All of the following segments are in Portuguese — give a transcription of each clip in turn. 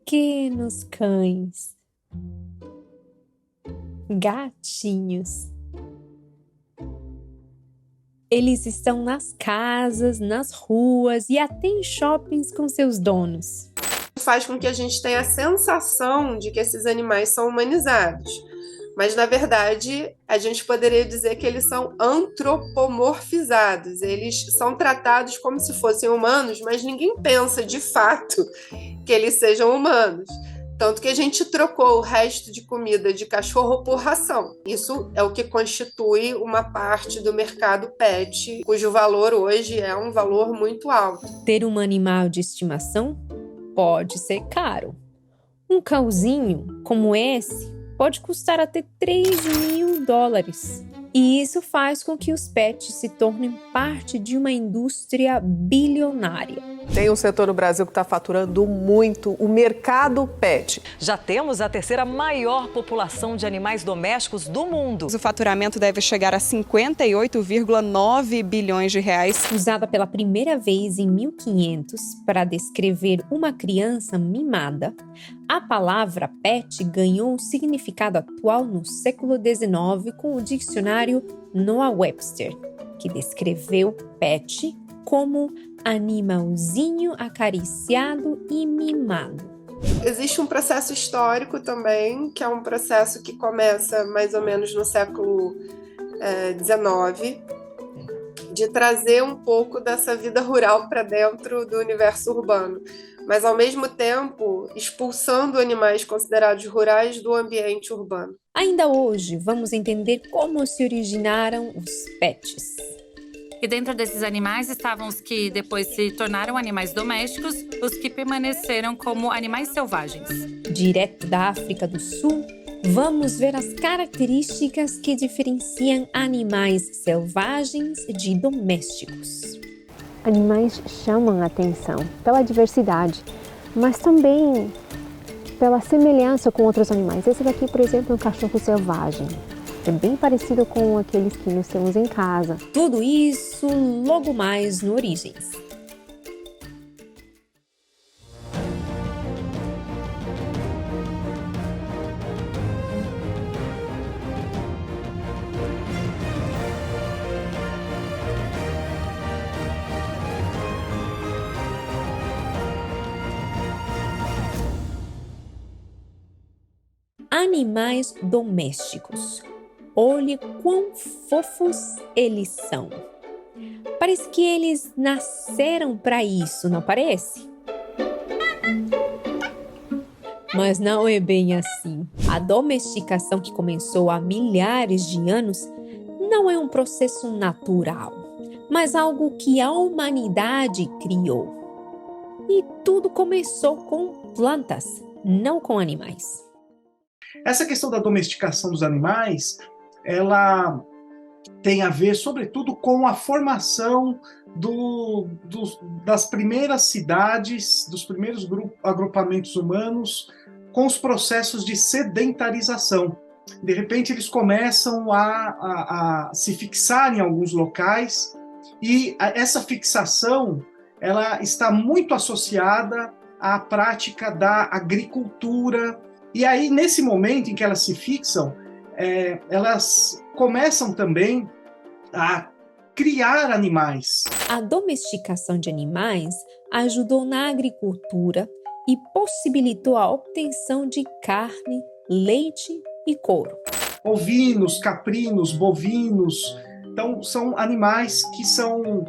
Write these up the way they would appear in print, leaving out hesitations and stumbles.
pequenos cães, gatinhos. Eles estão nas casas, nas ruas e até em shoppings com seus donos. Faz com que a gente tenha a sensação de que esses animais são humanizados. Mas, na verdade, a gente poderia dizer que eles são antropomorfizados. Eles são tratados como se fossem humanos, mas ninguém pensa, de fato, que eles sejam humanos. Tanto que a gente trocou o resto de comida de cachorro por ração. Isso é o que constitui uma parte do mercado pet, cujo valor hoje é um valor muito alto. Ter um animal de estimação pode ser caro. Um cãozinho como esse pode custar até $3.000. E isso faz com que os pets se tornem parte de uma indústria bilionária. Tem um setor no Brasil que está faturando muito, o mercado pet. Já temos a terceira maior população de animais domésticos do mundo. O faturamento deve chegar a 58,9 bilhões de reais. Usada pela primeira vez em 1500 para descrever uma criança mimada, a palavra pet ganhou o significado atual no século XIX com o dicionário Noah Webster, que descreveu pet como animalzinho acariciado e mimado. Existe um processo histórico também, que é um processo que começa mais ou menos no século XIX, de trazer um pouco dessa vida rural para dentro do universo urbano, mas ao mesmo tempo expulsando animais considerados rurais do ambiente urbano. Ainda hoje, vamos entender como se originaram os pets. E dentro desses animais estavam os que depois se tornaram animais domésticos, os que permaneceram como animais selvagens. Direto da África do Sul, vamos ver as características que diferenciam animais selvagens de domésticos. Animais chamam a atenção pela diversidade, mas também pela semelhança com outros animais. Esse daqui, por exemplo, é um cachorro selvagem. É bem parecido com aqueles que nós temos em casa. Tudo isso logo mais no Origens. Animais domésticos. Olhe quão fofos eles são. Parece que eles nasceram para isso, não parece? Mas não é bem assim. A domesticação que começou há milhares de anos não é um processo natural, mas algo que a humanidade criou. E tudo começou com plantas, não com animais. Essa questão da domesticação dos animais, ela tem a ver, sobretudo, com a formação das primeiras cidades, dos primeiros agrupamentos humanos, com os processos de sedentarização. De repente, eles começam a se fixar em alguns locais, e essa fixação ela está muito associada à prática da agricultura. E aí, nesse momento em que elas se fixam, elas começam também a criar animais. A domesticação de animais ajudou na agricultura e possibilitou a obtenção de carne, leite e couro. Ovinos, caprinos, bovinos, então são animais que são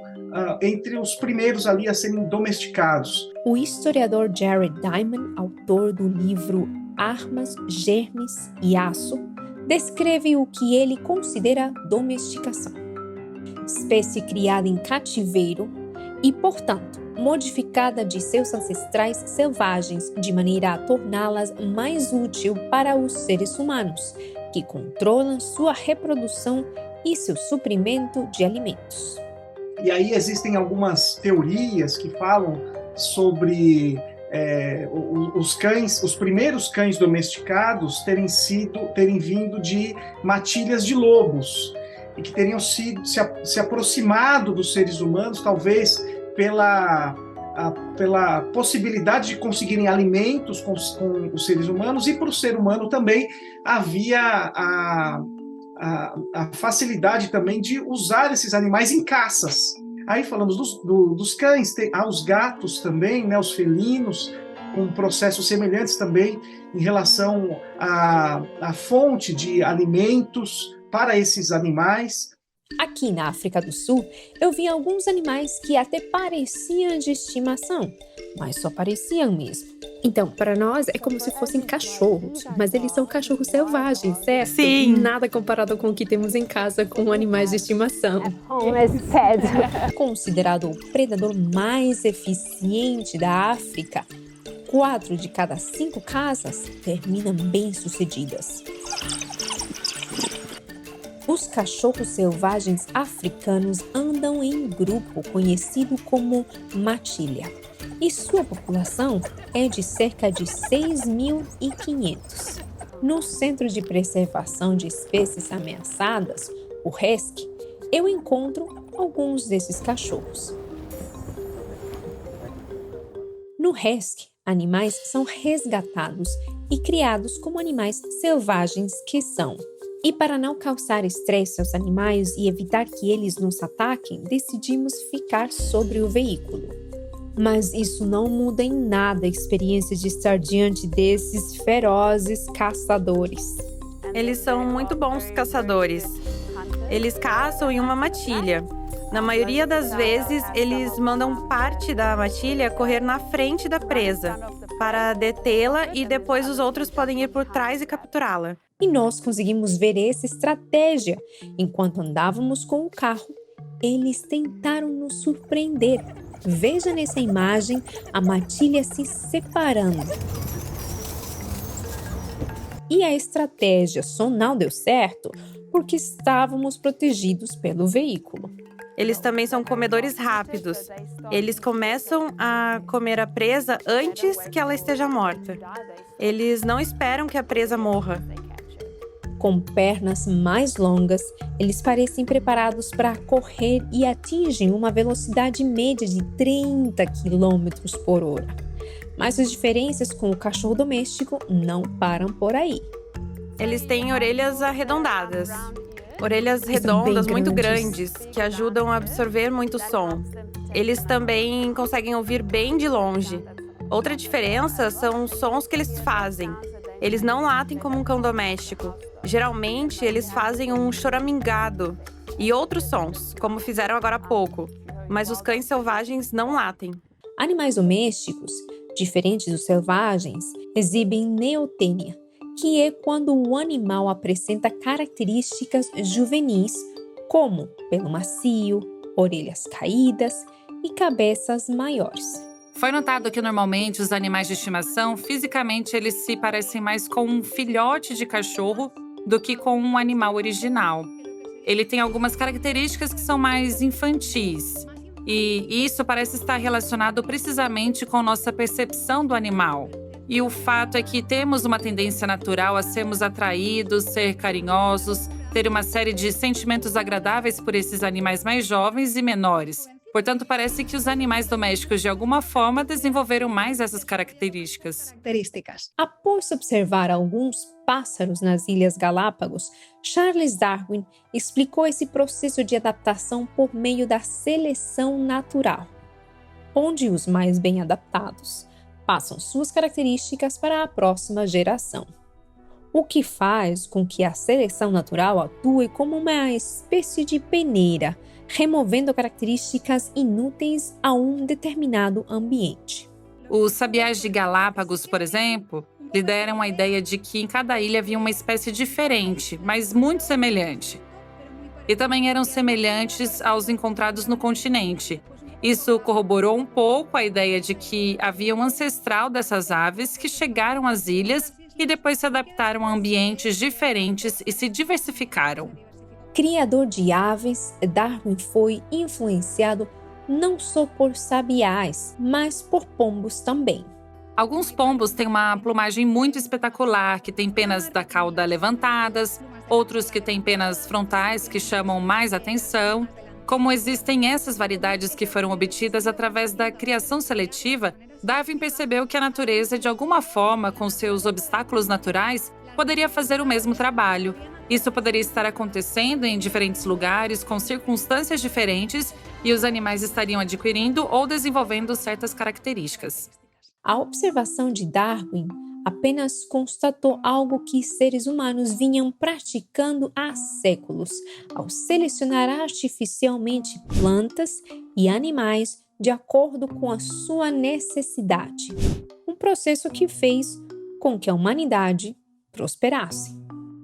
entre os primeiros ali a serem domesticados. O historiador Jared Diamond, autor do livro Armas, Germes e Aço, descreve o que ele considera domesticação. Espécie criada em cativeiro e, portanto, modificada de seus ancestrais selvagens de maneira a torná-las mais útil para os seres humanos, que controlam sua reprodução e seu suprimento de alimentos. E aí existem algumas teorias que falam sobre os primeiros cães domesticados terem vindo de matilhas de lobos e que teriam se aproximado dos seres humanos, talvez pela pela possibilidade de conseguirem alimentos com os seres humanos, e para o ser humano também havia a facilidade também de usar esses animais em caças. Aí falamos dos cães, há os gatos também, né, os felinos, com processos semelhantes também em relação à fonte de alimentos para esses animais. Aqui na África do Sul, eu vi alguns animais que até pareciam de estimação, mas só pareciam mesmo. Então, para nós é como se fossem cachorros, mas eles são cachorros selvagens, certo? Sim. Nada comparado com o que temos em casa com animais de estimação. Homeless pet. Considerado o predador mais eficiente da África, 4 de cada 5 casas terminam bem-sucedidas. Os cachorros selvagens africanos andam em grupo conhecido como matilha, e sua população é de cerca de 6.500. No Centro de Preservação de Espécies Ameaçadas, o RESC, eu encontro alguns desses cachorros. No RESC, animais são resgatados e criados como animais selvagens que são. E para não causar estresse aos animais e evitar que eles nos ataquem, decidimos ficar sobre o veículo. Mas isso não muda em nada a experiência de estar diante desses ferozes caçadores. Eles são muito bons caçadores. Eles caçam em uma matilha. Na maioria das vezes, eles mandam parte da matilha correr na frente da presa para detê-la e depois os outros podem ir por trás e capturá-la. E nós conseguimos ver essa estratégia. Enquanto andávamos com o carro, eles tentaram nos surpreender. Veja nessa imagem a matilha se separando. E a estratégia só não deu certo porque estávamos protegidos pelo veículo. Eles também são comedores rápidos. Eles começam a comer a presa antes que ela esteja morta. Eles não esperam que a presa morra. Com pernas mais longas, eles parecem preparados para correr e atingem uma velocidade média de 30 km por hora. Mas as diferenças com o cachorro doméstico não param por aí. Eles têm orelhas arredondadas. Orelhas redondas muito grandes, que ajudam a absorver muito som. Eles também conseguem ouvir bem de longe. Outra diferença são os sons que eles fazem. Eles não latem como um cão doméstico. Geralmente, eles fazem um choramingado e outros sons, como fizeram agora há pouco. Mas os cães selvagens não latem. Animais domésticos, diferentes dos selvagens, exibem neotênia, que é quando o animal apresenta características juvenis, como pelo macio, orelhas caídas e cabeças maiores. Foi notado que normalmente os animais de estimação, fisicamente eles se parecem mais com um filhote de cachorro do que com um animal original. Ele tem algumas características que são mais infantis. E isso parece estar relacionado precisamente com nossa percepção do animal. E o fato é que temos uma tendência natural a sermos atraídos, ser carinhosos, ter uma série de sentimentos agradáveis por esses animais mais jovens e menores. Portanto, parece que os animais domésticos, de alguma forma, desenvolveram mais essas características. Após observar alguns pássaros nas Ilhas Galápagos, Charles Darwin explicou esse processo de adaptação por meio da seleção natural, onde os mais bem adaptados passam suas características para a próxima geração, o que faz com que a seleção natural atue como uma espécie de peneira, removendo características inúteis a um determinado ambiente. Os sabiás de Galápagos, por exemplo, lhe deram a ideia de que em cada ilha havia uma espécie diferente, mas muito semelhante. E também eram semelhantes aos encontrados no continente. Isso corroborou um pouco a ideia de que havia um ancestral dessas aves que chegaram às ilhas e depois se adaptaram a ambientes diferentes e se diversificaram. Criador de aves, Darwin foi influenciado não só por sabiás, mas por pombos também. Alguns pombos têm uma plumagem muito espetacular, que tem penas da cauda levantadas, outros que têm penas frontais que chamam mais atenção. Como existem essas variedades que foram obtidas através da criação seletiva, Darwin percebeu que a natureza, de alguma forma, com seus obstáculos naturais, poderia fazer o mesmo trabalho. Isso poderia estar acontecendo em diferentes lugares, com circunstâncias diferentes, e os animais estariam adquirindo ou desenvolvendo certas características. A observação de Darwin apenas constatou algo que seres humanos vinham praticando há séculos, ao selecionar artificialmente plantas e animais de acordo com a sua necessidade. Um processo que fez com que a humanidade prosperasse.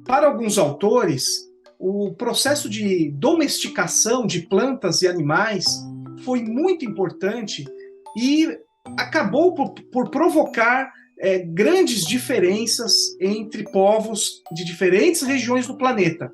Para alguns autores, o processo de domesticação de plantas e animais foi muito importante e acabou por provocar grandes diferenças entre povos de diferentes regiões do planeta.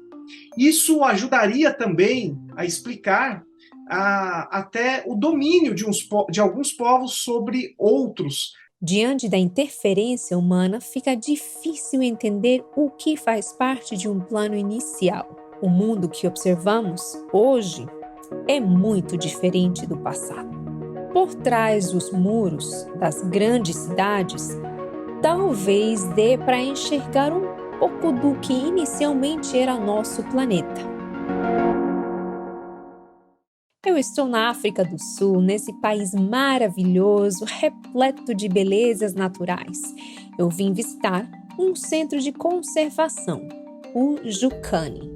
Isso ajudaria também a explicar até o domínio de alguns povos sobre outros. Diante da interferência humana, fica difícil entender o que faz parte de um plano inicial. O mundo que observamos hoje é muito diferente do passado. Por trás dos muros das grandes cidades, talvez dê para enxergar um pouco do que inicialmente era nosso planeta. Eu estou na África do Sul, nesse país maravilhoso, repleto de belezas naturais. Eu vim visitar um centro de conservação, o Jukani.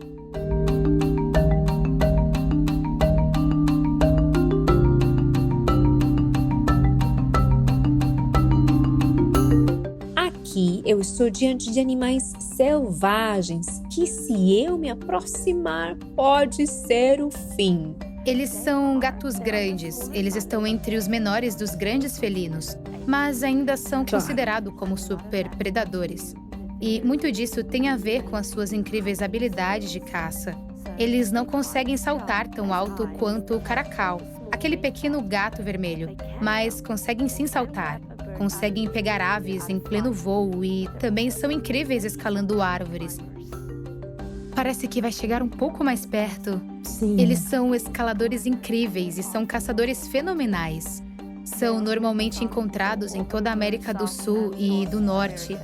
Aqui eu estou diante de animais selvagens que, se eu me aproximar, pode ser o fim. Eles são gatos grandes. Eles estão entre os menores dos grandes felinos, mas ainda são considerados como super predadores. E muito disso tem a ver com as suas incríveis habilidades de caça. Eles não conseguem saltar tão alto quanto o caracal, aquele pequeno gato vermelho, mas conseguem sim saltar. Conseguem pegar aves em pleno voo e também são incríveis escalando árvores. Parece que vai chegar um pouco mais perto. Sim. Eles são escaladores incríveis e são caçadores fenomenais. São normalmente encontrados em toda a América do Sul e do Norte.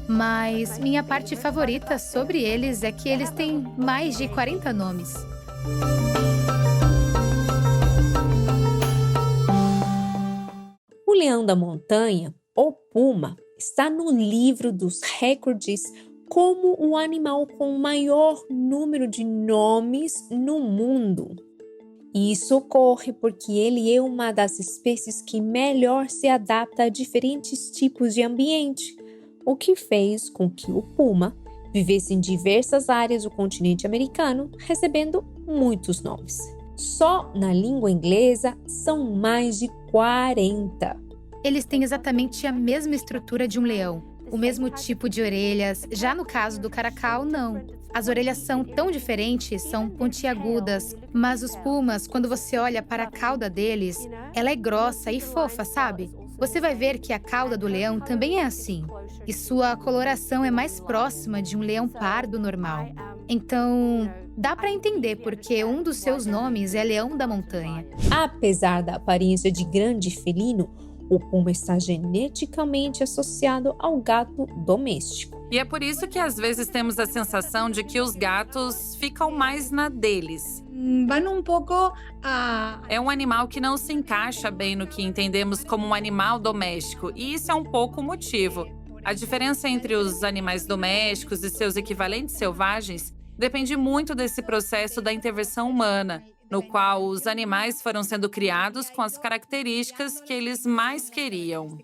Mas minha parte favorita sobre eles é que eles têm mais de 40 nomes. O leão da montanha, ou puma, está no livro dos recordes como o animal com o maior número de nomes no mundo. E isso ocorre porque ele é uma das espécies que melhor se adapta a diferentes tipos de ambiente, o que fez com que o puma vivesse em diversas áreas do continente americano, recebendo muitos nomes. Só na língua inglesa são mais de 40. Eles têm exatamente a mesma estrutura de um leão, o mesmo tipo de orelhas. Já no caso do caracal, não. As orelhas são tão diferentes, são pontiagudas, mas os pumas, quando você olha para a cauda deles, ela é grossa e fofa, sabe? Você vai ver que a cauda do leão também é assim, e sua coloração é mais próxima de um leão pardo normal. Então, dá para entender porque um dos seus nomes é leão da montanha. Apesar da aparência de grande felino, o puma está geneticamente associado ao gato doméstico. E é por isso que às vezes temos a sensação de que os gatos ficam mais na deles. É um animal que não se encaixa bem no que entendemos como um animal doméstico, e isso é um pouco o motivo. A diferença entre os animais domésticos e seus equivalentes selvagens depende muito desse processo da intervenção humana, no qual os animais foram sendo criados com as características que eles mais queriam.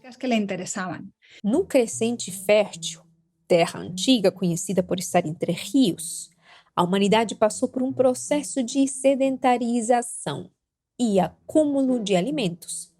No Crescente Fértil, terra antiga conhecida por estar entre rios, a humanidade passou por um processo de sedentarização e acúmulo de alimentos,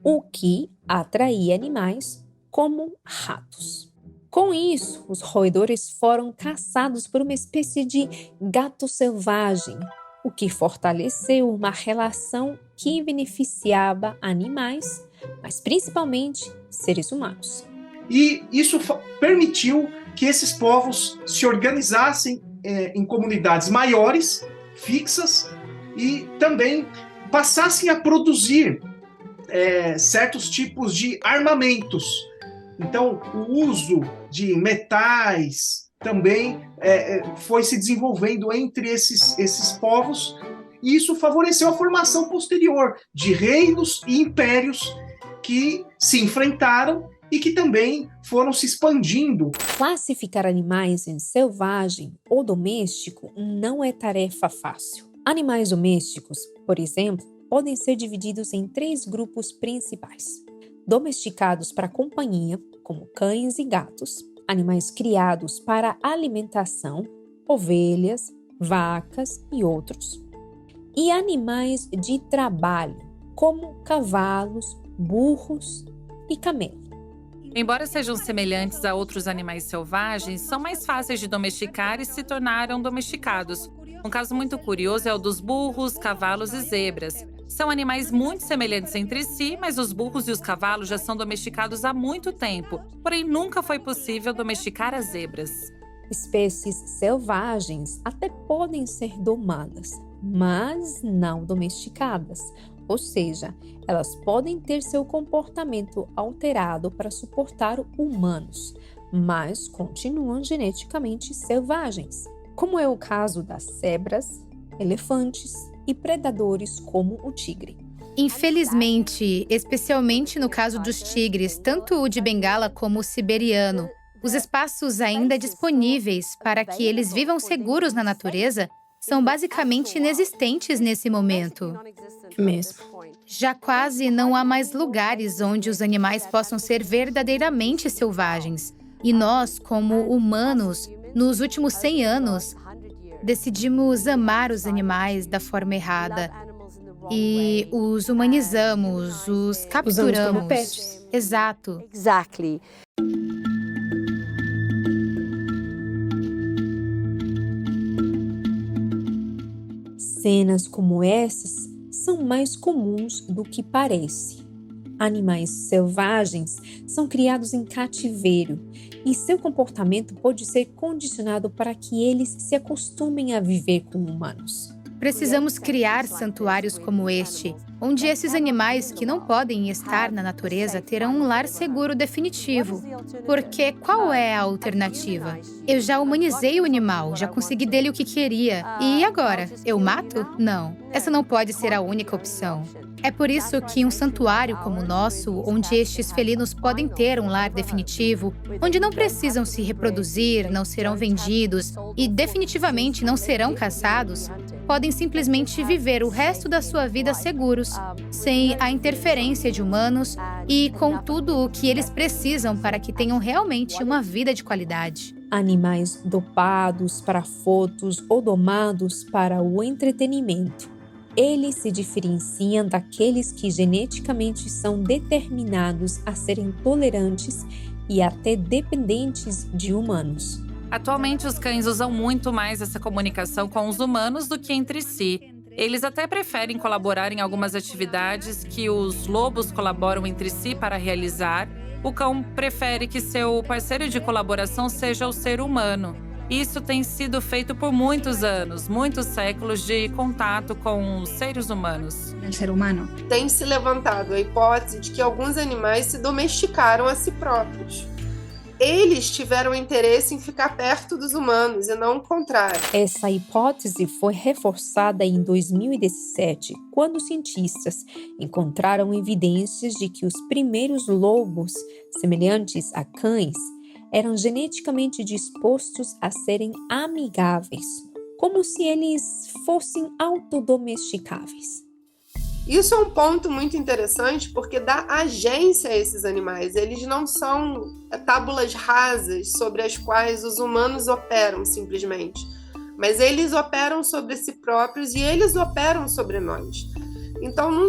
o que atraía animais como ratos. Com isso, os roedores foram caçados por uma espécie de gato selvagem, o que fortaleceu uma relação que beneficiava animais, mas principalmente seres humanos. E isso permitiu que esses povos se organizassem em comunidades maiores, fixas, e também passassem a produzir certos tipos de armamentos. Então, o uso de metais também foi se desenvolvendo entre esses povos, e isso favoreceu a formação posterior de reinos e impérios que se enfrentaram e que também foram se expandindo. Classificar animais em selvagem ou doméstico não é tarefa fácil. Animais domésticos, por exemplo, podem ser divididos em 3 grupos principais: domesticados para companhia, como cães e gatos; animais criados para alimentação, ovelhas, vacas e outros; e animais de trabalho, como cavalos, burros e camelos. Embora sejam semelhantes a outros animais selvagens, são mais fáceis de domesticar e se tornaram domesticados. Um caso muito curioso é o dos burros, cavalos e zebras. São animais muito semelhantes entre si, mas os burros e os cavalos já são domesticados há muito tempo. Porém, nunca foi possível domesticar as zebras. Espécies selvagens até podem ser domadas, mas não domesticadas. Ou seja, elas podem ter seu comportamento alterado para suportar humanos, mas continuam geneticamente selvagens, como é o caso das zebras, elefantes e predadores como o tigre. Infelizmente, especialmente no caso dos tigres, tanto o de Bengala como o siberiano, os espaços ainda disponíveis para que eles vivam seguros na natureza são basicamente inexistentes nesse momento. Mesmo. Já quase não há mais lugares onde os animais possam ser verdadeiramente selvagens. E nós, como humanos, nos últimos 100 anos, decidimos amar os animais da forma errada. E os humanizamos, os capturamos. Usamos como pets. Exato. Exactly. Cenas como essas são mais comuns do que parece. Animais selvagens são criados em cativeiro e seu comportamento pode ser condicionado para que eles se acostumem a viver com humanos. Precisamos criar santuários como este, onde esses animais que não podem estar na natureza terão um lar seguro definitivo. Porque qual é a alternativa? Eu já humanizei o animal, já consegui dele o que queria. E agora? Eu mato? Não. Essa não pode ser a única opção. É por isso que um santuário como o nosso, onde estes felinos podem ter um lar definitivo, onde não precisam se reproduzir, não serão vendidos e definitivamente não serão caçados, podem simplesmente viver o resto da sua vida seguros, sem a interferência de humanos e com tudo o que eles precisam para que tenham realmente uma vida de qualidade. Animais dopados para fotos ou domados para o entretenimento. Eles se diferenciam daqueles que geneticamente são determinados a serem tolerantes e até dependentes de humanos. Atualmente, os cães usam muito mais essa comunicação com os humanos do que entre si. Eles até preferem colaborar em algumas atividades que os lobos colaboram entre si para realizar. O cão prefere que seu parceiro de colaboração seja o ser humano. Isso tem sido feito por muitos anos, muitos séculos de contato com os seres humanos. O ser humano. Tem se levantado a hipótese de que alguns animais se domesticaram a si próprios. Eles tiveram interesse em ficar perto dos humanos e não o contrário. Essa hipótese foi reforçada em 2017, quando cientistas encontraram evidências de que os primeiros lobos, semelhantes a cães, eram geneticamente dispostos a serem amigáveis, como se eles fossem autodomesticáveis. Isso é um ponto muito interessante porque dá agência a esses animais. Eles não são tábulas rasas sobre as quais os humanos operam simplesmente, mas eles operam sobre si próprios e eles operam sobre nós. Então, num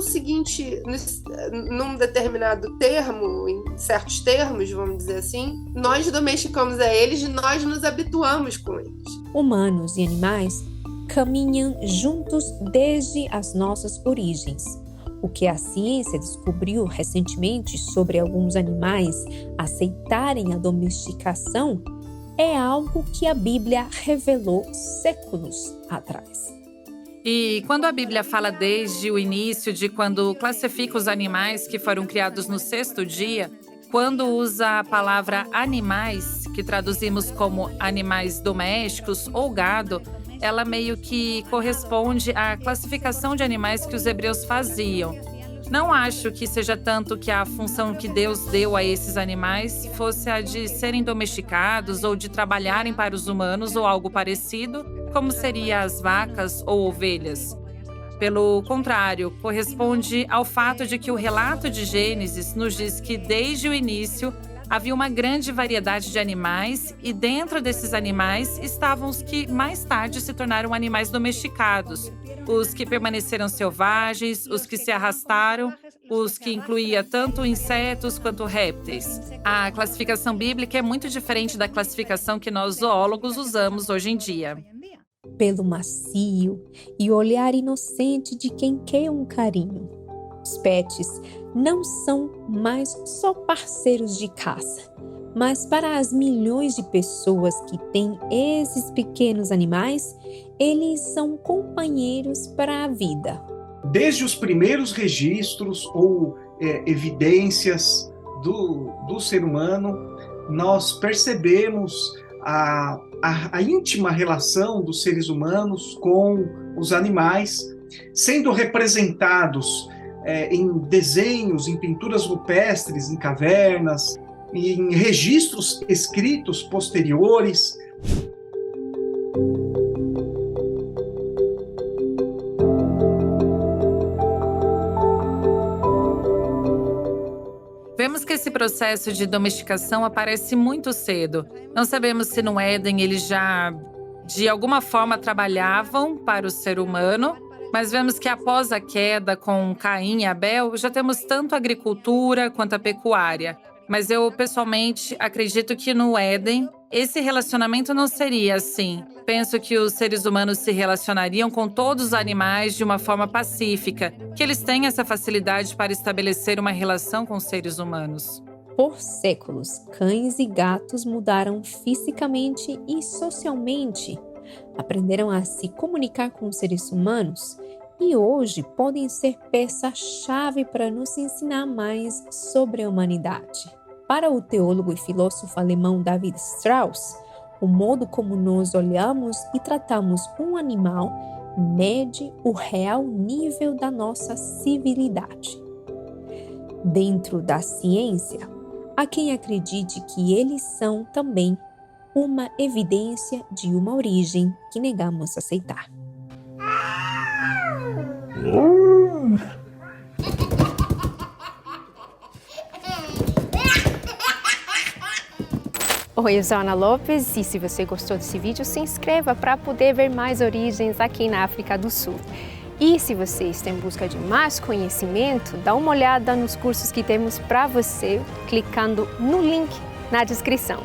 determinado termo, em certos termos, vamos dizer assim, nós domesticamos a eles e nós nos habituamos com eles. Humanos e animais caminham juntos desde as nossas origens. O que a ciência descobriu recentemente sobre alguns animais aceitarem a domesticação é algo que a Bíblia revelou séculos atrás. E quando a Bíblia fala desde o início de quando classifica os animais que foram criados no 6º dia, quando usa a palavra animais, que traduzimos como animais domésticos ou gado, ela meio que corresponde à classificação de animais que os hebreus faziam. Não acho que seja tanto que a função que Deus deu a esses animais fosse a de serem domesticados ou de trabalharem para os humanos ou algo parecido, como seria as vacas ou ovelhas. Pelo contrário, corresponde ao fato de que o relato de Gênesis nos diz que desde o início havia uma grande variedade de animais e dentro desses animais estavam os que mais tarde se tornaram animais domesticados, os que permaneceram selvagens, os que se arrastaram, os que incluía tanto insetos quanto répteis. A classificação bíblica é muito diferente da classificação que nós zoólogos usamos hoje em dia. Pelo macio e olhar inocente de quem quer um carinho. Os pets não são mais só parceiros de caça, mas para as milhões de pessoas que têm esses pequenos animais, eles são companheiros para a vida. Desde os primeiros registros ou evidências do ser humano, nós percebemos a íntima relação dos seres humanos com os animais, sendo representados em desenhos, em pinturas rupestres, em cavernas, em registros escritos posteriores. Vemos que esse processo de domesticação aparece muito cedo. Não sabemos se no Éden eles já, de alguma forma, trabalhavam para o ser humano, mas vemos que após a queda com Caim e Abel, já temos tanto a agricultura quanto a pecuária. Mas eu, pessoalmente, acredito que no Éden, esse relacionamento não seria assim. Penso que os seres humanos se relacionariam com todos os animais de uma forma pacífica, que eles têm essa facilidade para estabelecer uma relação com os seres humanos. Por séculos, cães e gatos mudaram fisicamente e socialmente. Aprenderam a se comunicar com os seres humanos e hoje podem ser peça-chave para nos ensinar mais sobre a humanidade. Para o teólogo e filósofo alemão David Strauss, o modo como nós olhamos e tratamos um animal mede o real nível da nossa civilidade. Dentro da ciência, há quem acredite que eles são também uma evidência de uma origem que negamos aceitar. Oi, eu sou a Ana Lopes e se você gostou desse vídeo, se inscreva para poder ver mais origens aqui na África do Sul. E se você está em busca de mais conhecimento, dá uma olhada nos cursos que temos para você, clicando no link na descrição.